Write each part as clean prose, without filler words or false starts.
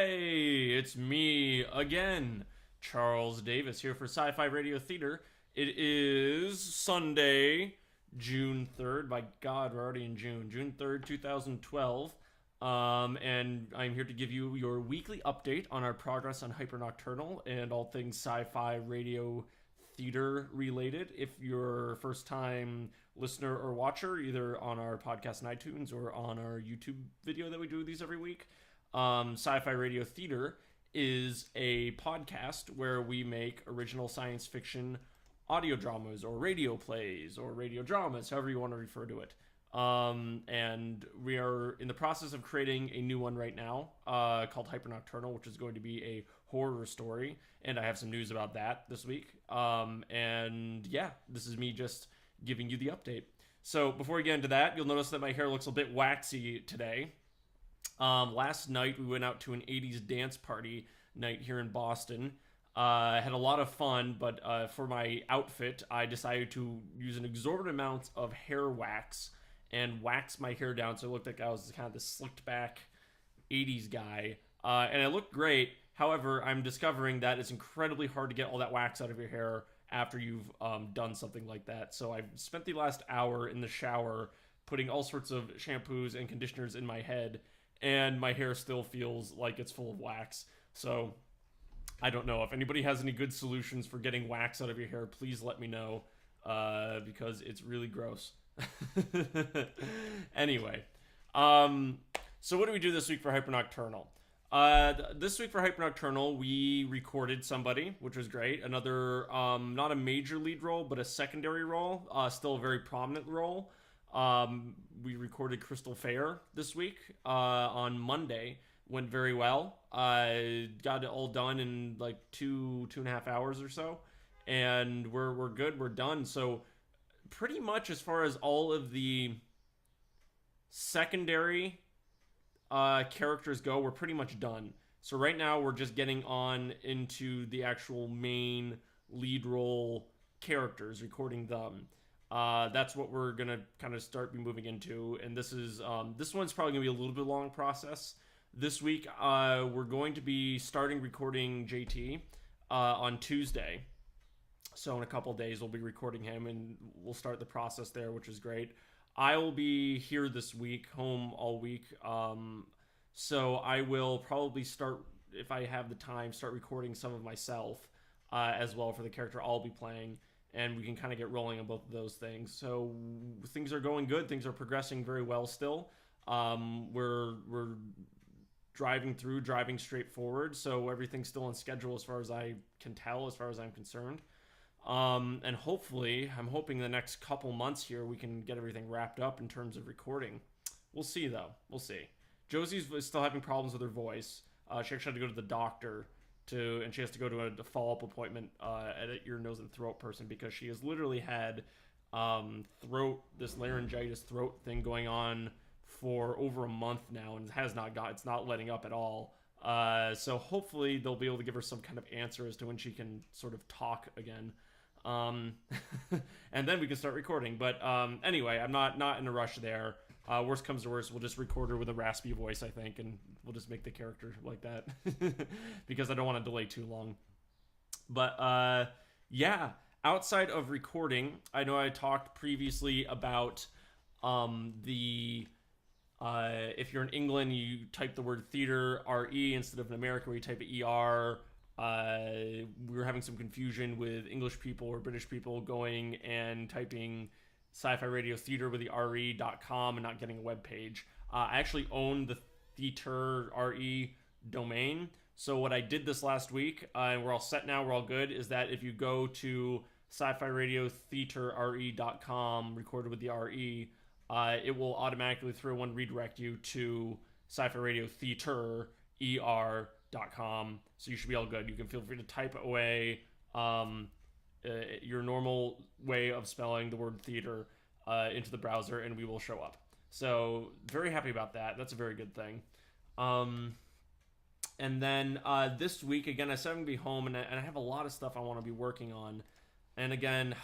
It's me again, Charles Davis here for Sci-Fi Radio Theater. It is Sunday, June 3rd. My God, we're already in June. June 3rd, 2012. And I'm here to give you your weekly update on our progress on Hyper Nocturnal and all things sci-fi radio theater related. If you're a first time listener or watcher, either on our podcast on iTunes or on our YouTube video that we do these every week, Sci-Fi Radio Theater is a podcast where we make original science fiction audio dramas or radio plays or radio dramas, however you want to refer to it. And we are in the process of creating a new one right now called Hyper Nocturnal, which is going to be a horror story. And I have some news about that this week. And yeah, this is me just giving you the update. So before we get into that, you'll notice that my hair looks a bit waxy today. Last night we went out to an 80s dance party night here in Boston. Had a lot of fun, but for my outfit, I decided to use an exorbitant amount of hair wax and wax my hair down so it looked like I was kind of this slicked back 80s guy. And it looked great. However, I'm discovering that it's incredibly hard to get all that wax out of your hair after you've done something like that. So I've spent the last hour in the shower putting all sorts of shampoos and conditioners in my head, and my hair still feels like it's full of wax. So I don't know. If anybody has any good solutions for getting wax out of your hair, please let me know, because it's really gross. Anyway, so what do we do this week for Hyper Nocturnal? This week for Hyper Nocturnal, we recorded somebody, which was great. Another, not a major lead role, but a secondary role, still a very prominent role. We recorded Crystal Fair this week, on Monday. Went very well. I got it all done in like two and a half hours or so, and we're good. We're done. So pretty much as far as all of the secondary characters go, we're pretty much done. So right now we're just getting on into the actual main lead role characters, recording them. That's what we're gonna kind of start moving into, and this one's probably gonna be a little bit long process. This week, we're going to be starting recording JT on Tuesday. So in a couple days, we'll be recording him, and we'll start the process there, which is great. I will be here this week, home all week. So I will probably start, if I have the time, start recording some of myself as well for the character I'll be playing. And we can kind of get rolling on both of those things. So things are going good. Things are progressing very well still. We're driving straight forward, so everything's still on schedule as far as I can tell, as far as I'm concerned. And hopefully, I'm hoping the next couple months here we can get everything wrapped up in terms of recording. We'll see, though. We'll see. Josie's still having problems with her voice. She actually had to go to the doctor, and she has to go to a follow-up appointment at an ear, nose, and throat person, because she has literally had this laryngitis throat thing going on for over a month now, and it's not letting up at all. So hopefully they'll be able to give her some kind of answer as to when she can sort of talk again. And then we can start recording. But anyway, I'm not in a rush there. Worst comes to worst, we'll just record her with a raspy voice, I think, and we'll just make the character like that because I don't want to delay too long. But yeah, outside of recording, I know I talked previously about if you're in England, you type the word theater, R-E, instead of in America where you type E-R. We were having some confusion with English people or British people going and typing Sci-Fi Radio Theater with the RE.com and not getting a web page. I actually own the theater RE domain. So what I did this last week, and we're all set now, we're all good, is that if you go to Sci-Fi Radio Theater RE.com, recorded with the RE, it will automatically throw one redirect you to Sci-Fi Radio Theater ER.com. So you should be all good. You can feel free to type away your normal way of spelling the word theater into the browser, and we will show up. So very happy about that. That's a very good thing. And then this week, again, I said I'm going to be home, and I have a lot of stuff I want to be working on. And again,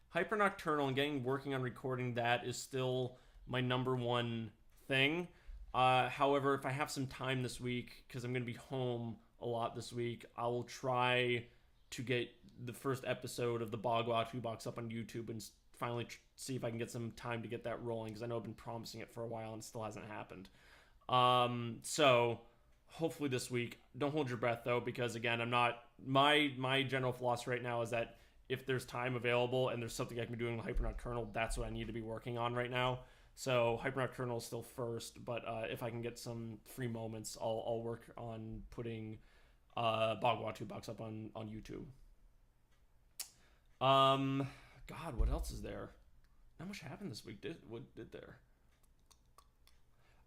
Hyper Nocturnal and working on recording that is still my number one thing. However, if I have some time this week, because I'm going to be home a lot this week, I will try to get the first episode of the Bagua 2 box up on YouTube and finally see if I can get some time to get that rolling, because I know I've been promising it for a while and it still hasn't happened. So hopefully this week. Don't hold your breath though, because again, I'm not, my general philosophy right now is that if there's time available and there's something I can be doing with Hyper Nocturnal, that's what I need to be working on right now. So Hyper Nocturnal is still first, but if I can get some free moments, I'll work on putting Bagua 2 box up on YouTube. God, what else is there? Not much happened this week. What did there?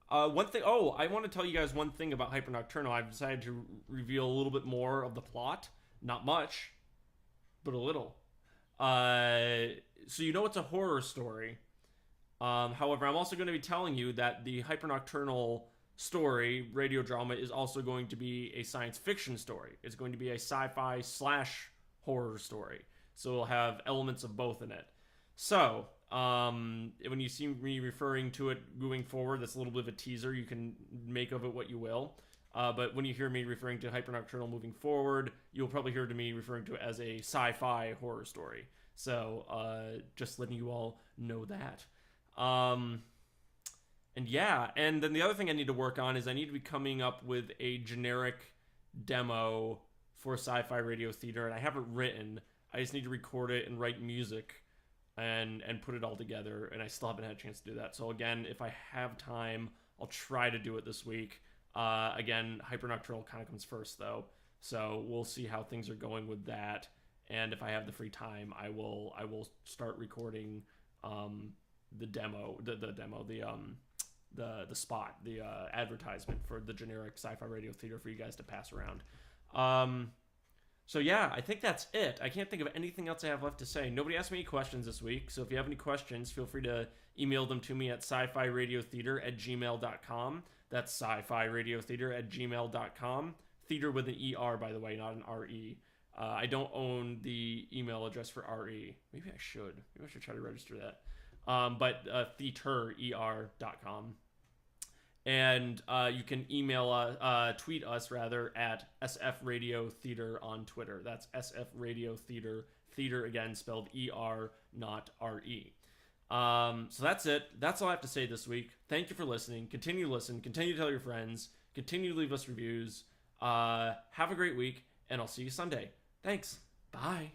One thing. Oh, I want to tell you guys one thing about Hyper Nocturnal. I've decided to reveal a little bit more of the plot. Not much, but a little. So you know it's a horror story. However, I'm also going to be telling you that the Hyper Nocturnal story, radio drama, is also going to be a science fiction story. It's going to be a sci-fi / horror story. So it'll have elements of both in it. So, when you see me referring to it moving forward, that's a little bit of a teaser. You can make of it what you will. But when you hear me referring to Hyper Nocturnal moving forward, you'll probably hear to me referring to it as a sci-fi horror story. So, just letting you all know that. And yeah, and then the other thing I need to work on is I need to be coming up with a generic demo for Sci-Fi Radio Theater, and I have it written. I just need to record it and write music and put it all together, and I still haven't had a chance to do that. So again, if I have time, I'll try to do it this week. Again, Hyper Nocturnal kind of comes first though, so we'll see how things are going with that. And if I have the free time, I will start recording the spot, the advertisement for the generic Sci-Fi Radio Theater for you guys to pass around. So yeah, I think that's it. I can't think of anything else I have left to say. Nobody asked me any questions this week, so if you have any questions, feel free to email them to me at sci-fi-radiotheater@gmail.com. That's sci-fi-radiotheater@gmail.com. Theater with an ER, by the way, not an RE. I don't own the email address for RE. Maybe I should. Maybe I should try to register that. But theater.com. And you can tweet us rather at SF Radio Theater on Twitter. That's SF Radio Theater. Theater again spelled ER, not RE. So that's it. That's all I have to say this week. Thank you for listening. Continue to listen. Continue to tell your friends. Continue to leave us reviews. Have a great week, and I'll see you Sunday. Thanks. Bye.